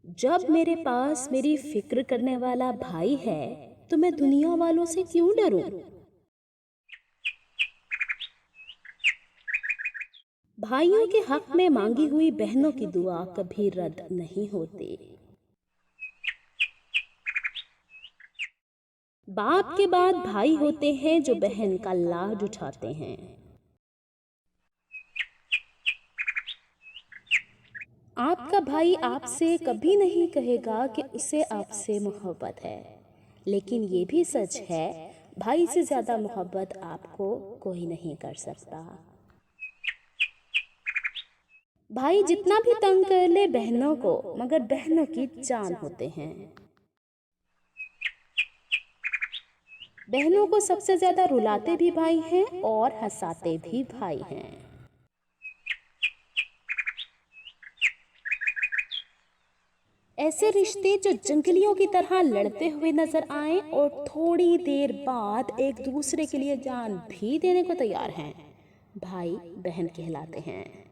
जब मेरे पास मेरी फिक्र करने वाला भाई है तो मैं दुनिया वालों से क्यों डरूं? भाइयों के हक में मांगी हुई बहनों की दुआ कभी रद्द नहीं होती। बाप के बाद भाई होते हैं जो बहन का लाड उठाते हैं। आपका भाई आपसे कभी नहीं कहेगा कि उसे आपसे मोहब्बत है, लेकिन ये भी सच है भाई से ज्यादा मोहब्बत आपको कोई नहीं कर सकता। भाई जितना भी तंग कर ले बहनों को, मगर बहनों की जान होते हैं। बहनों को सबसे ज्यादा रुलाते भी भाई हैं और हंसाते भी भाई हैं। ऐसे रिश्ते जो जंगलियों की तरह लड़ते हुए नजर आए और थोड़ी देर बाद एक दूसरे के लिए जान भी देने को तैयार हैं, भाई बहन कहलाते हैं।